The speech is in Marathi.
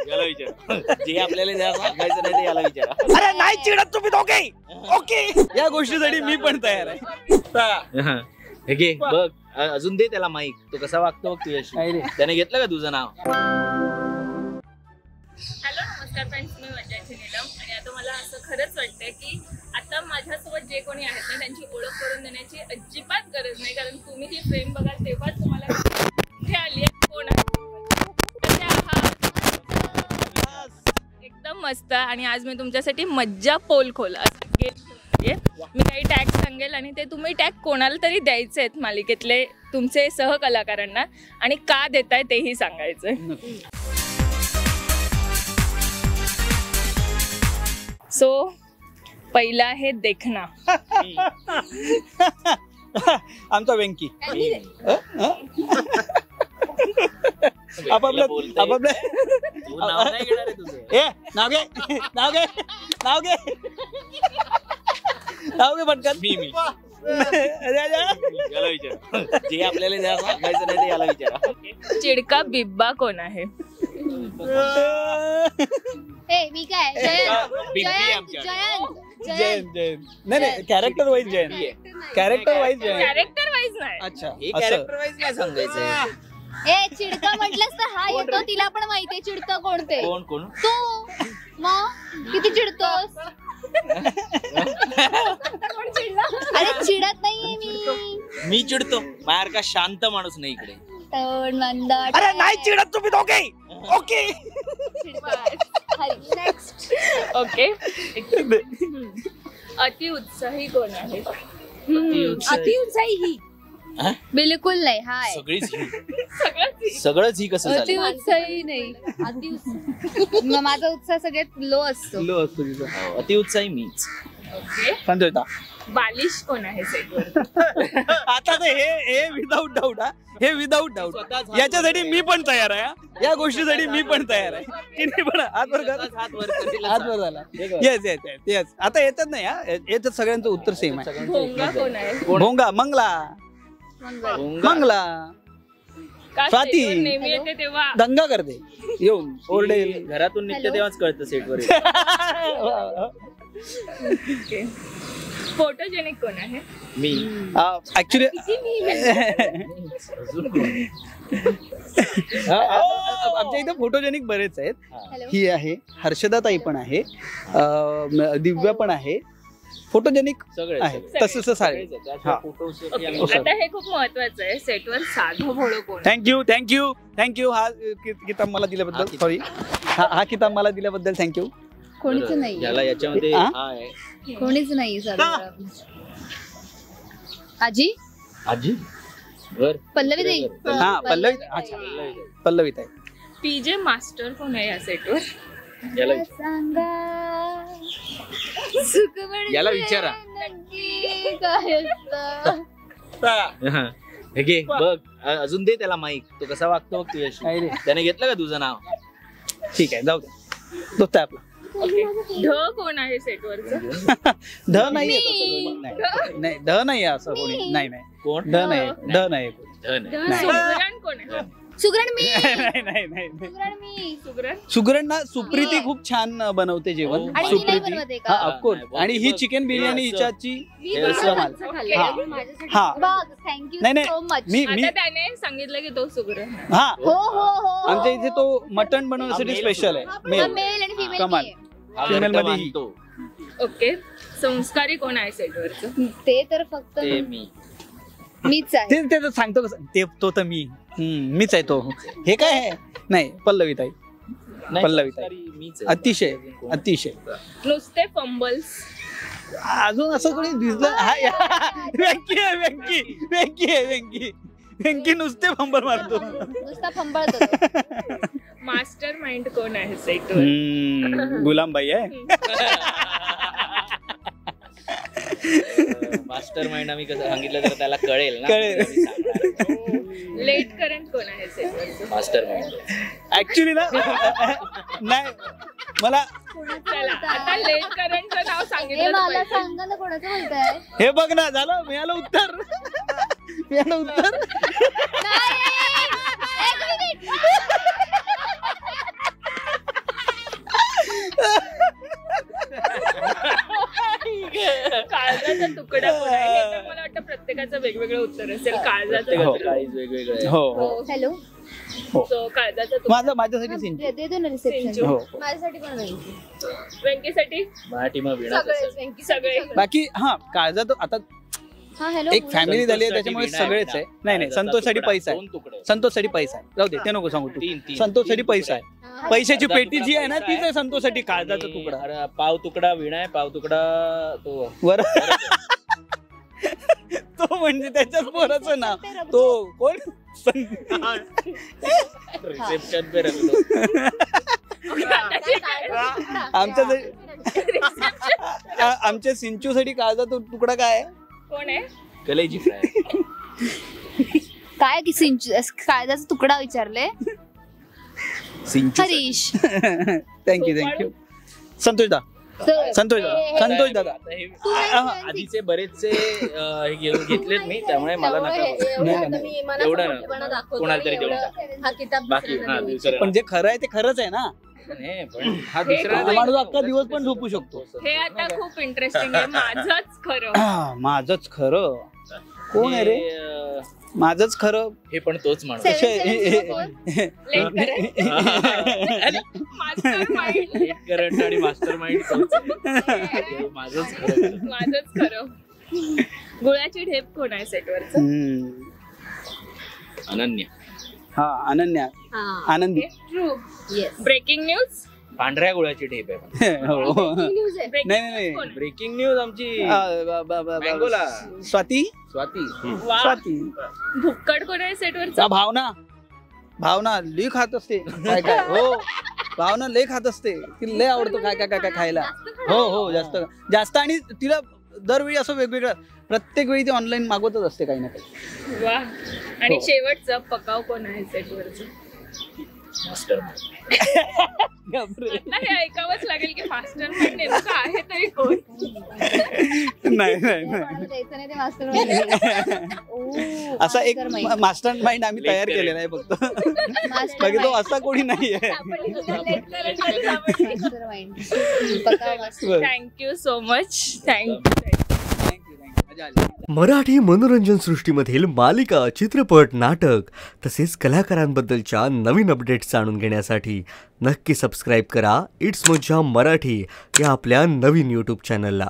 याला विचार जे आपल्याला सांगायचं नाही ते याला विचारा. अरे नाही चिडत तुम्ही दोघे. ओके या गोष्टीसाठी मी पण तयार आहे. बघ अजून दे त्याला माईक. तो कसा वागतो बघ तुझ्याशी. त्याने घेतलं का तुझं नाव. हॅलो नमस्कार फ्रेंड्स, मी मज्जाची नीलम. आणि आता मला असं खरंच वाटतंय की आता माझ्यासोबत जे कोणी आहेत ना त्यांची ओळख करून देण्याची अजिबात गरज नाही. कारण तुम्ही ती फ्रेम बघाल तेव्हाच तुम्हाला कुठे आली आहे, कोण आहे. एकदम मस्त. आणि आज मी तुमच्यासाठी मज्जा पोल खोल असं गेम. मी काही टॅग सांगेल आणि ते तुम्ही टॅग कोणाला तरी द्यायचे आहेत मालिकेतले तुमचे सहकलाकारांना. आणि का देताय तेही सांगायचंय. सो पहिला आहे देखना. आमचा वेंकी. आपापलं पटकन. याला विचार जे आपल्याला सांगायचं नाही ते याला विचारा. चिडका बिब्बा कोण आहे. मी काय जयंत. नाही character wise Jayant. Character wise Jayant. Character wise नाही. अच्छा हे कॅरेक्टर वाईज नाही सांगायचं. चिडका म्हटलंस तर हा येतो. तिला पण माहितीये चिडतं कोणते. कोण तू मग किती चिडतोस. अरे चिडत नाहीये मी चिडतो. माझ्यासारखा शांत माणूस नाही इकडे. अरे नाही चिडत तुम्ही दोघे. Okay okay. अति उत्साही कोण आहे. अति उत्साही ही बिलकुल नाही. हाय सगळंच ही कसं अति उत्साही नाही. माझा उत्साह सगळ्यात लो असतो. अति उत्साही मीच. संजयता. बालिश कोण आहे सेटवर. आता हे विदाऊट डाऊट. हे विदाऊट डाऊट. याच्यासाठी मी पण तयार आहे. या गोष्टीसाठी मी पण तयार आहे. की पण हात वर झाला. Yes yes yes. आता येतच नाही. याच्यात सगळ्यांचं उत्तर सेम आहे. भोंगा कोण आहे. भोंगा मंगला. स्वाती नेहमी येते तेव्हा दंगा करते. येऊन ओरडेल. घरातून निघते तेव्हाच कळतं सेटवर. फोटोजेनिक कोण आहे. मी ऍक्च्युली आमच्या इथे फोटोजेनिक बरेच आहेत. ही आहे हर्षदा ताई पण आहे. दिव्या पण आहे. फोटोजेनिक आहे तसं सारे. आता हे खूप महत्वाचं आहे. सेटवर साधं भोळं कोण. थँक्यू हा किताब मला दिल्याबद्दल. सॉरी हा किताब मला दिल्याबद्दल थँक्यू. कोणीच नाही याच्यामध्ये कोणीच नाही. आजी पल्लवी ताई. हा पल्लवी. अच्छा पल्लवी ताई. पीजे मास्टर कोण आहे या सेटवर. याला विचारा. बघ अजून दे त्याला माईक. तो कसा वागतो बघ तुझ्याशी. त्याने घेतलं का तुझं नाव. ठीक आहे जाऊ दे. दोस्त आहे आपला. ढ कोण आहे सेटवरचं. ढ नाही. ढ नाही असं कोणी. नाही कोण. ढ नाही. सुगरण कोण आहे. सुगरण मी. सुगरण ना सुप्रीती खूप छान बनवते जेवण. सुप्रीती हा ऑफकोर्स. आणि ही चिकन बिर्याणी हिच्याची. नाही मी त्याने सांगितलं की तो सुगरण. हा आमच्या इथे तो मटण बनवण्यासाठी स्पेशल आहे. मेल आणि कमाल. फिमेल मध्ये. ओके. संस्कारी कोण आहे सेटवरचं. ते तर फक्त मीच आहे. ते सांगतो कसं. तो तर मीच आहे तो. हे काय आहे. नाही पल्लवी ताई. अतिशय नुसते फंबल्स. अजून असं कोणी दिसलं. वेंकी नुसते फंबल मारतो. नुसता फंबळतो. मास्टर माइंड कोण आहे सेटवर. गुलामबाई आहे. मास्टर माइंड आम्ही कसं सांगितलं तर त्याला कळेल ना. लेट करंट कोण आहे सेटवरचं. Master mind. ऍक्च्युली ना नाही मला आता लेट करंटचं नाव सांगितलं. मला सांगा ना कोणाचं बोलताय. हे बघ ना झालं. मिळालं उत्तर. एक मिनिट. तुकडा कोण आहे हे तर मला वाटतं प्रत्येकाचं वेगवेगळं उत्तर असेल. काळजाचा तुकडा. काळीज वेगवेगळं आहे. हो हॅलो So, काळजाचा तुकडा. माझ्यासाठी सिंचू. देतो ना रिसेप्शन. सिंचू. हो माझ्यासाठी पण नाही. व्यंकीसाठी मराठी मग वीणा तसं. सगळे बाकी हा काळजात आता हा हॅलो एक फॅमिली झाली आहे संतोषसाठी त्याच्यामुळे वीणा आहे, सगळेच आहे. नाही काळजाचा संतोषसाठी तुकडा. पैसा आहे. 2 तुकडे. संतोषसाठी पैसा आहे. जाऊ दे ते नको सांगू तू. 3 संतोषसाठी पैसा आहे. पैशाची अर्धा पेटी तुकडा जी आहे ना पैसा तीच आहे आहे. संतोषसाठी काळजाचा आणि तुकडा. अरे, पाव तुकडा वीणा आहे, पाव तुकडा तो वर तो म्हणजे त्याच्याच पोराचं नाव तो कोण रिसेप्शन पे रखलो. आमच्या सिंचू साठी काळजाचा तुकडा काय आहे? कोण आहे? कलेजी फ्राय. काय की काळजाचा तुकडा विचारले. सिंचू हरीश थँक्यू संतोष दा संतोष दादा आता हे आधीचे बरेचसे हे घेतलेत मी त्यामुळे मला नका एवढं ना कोणाला तरी देऊन टाक. बाकी हा दुसरं पण जे खरं आहे ते खरंच आहे ना. नाही, पण हा दुसरा हे माणूस अख्खा दिवस पण झोपू शकतो. हे आता खूप इंटरेस्टिंग आहे. माझंच खरं. माझंच खरं कोण आहे रे? माझंच खरं हे पण तोच माणूस. मास्टरमाइंड. करंट आणि मास्टर माइंड माझंच खरं. माझंच खरं. गुळाची ढेप कोण आहे सेटवरच? अनन्या. हा अनन्या आनंदी. ट्रू. Breaking news. पांढऱ्या गुळाची ढेप आहे. हो नाही. ब्रेकिंग न्यूज आमची मँगोला. स्वाती स्वाती. भुक्कड कोण आहे सेटवरचा? भावना लई खात असते काय काय. हो भावना लई खात असते. तिला लई आवडतो काय काय काय काय खायला. हो जास्त आणि तिला दरवेळी असं वेगवेगळं प्रत्येक वेळी ती ऑनलाईन मागवतच असते काही ना काही. वा. आणि शेवटचं पकाव कोण आहे सेटवरचं? मास्टर. आता हे ऐकावंच लागेल की मास्टर माइंड नेमकं आहे तरी कोण? नाही असा एक मास्टर माइंड आम्ही तयार केलेला आहे फक्त. बाकी तो असा कोणी नाहीये. Thank you so much. Thank you. Marathi मनोरंजन सृष्टीमधील मालिका, चित्रपट, नाटक तसेच कलाकारांबद्दलच्या नवीन अपडेट्स जाणून घेण्यासाठी नक्की सबस्क्राईब करा इट्स मज्जा मराठी या आपल्या नवीन यूट्यूब चॅनलला.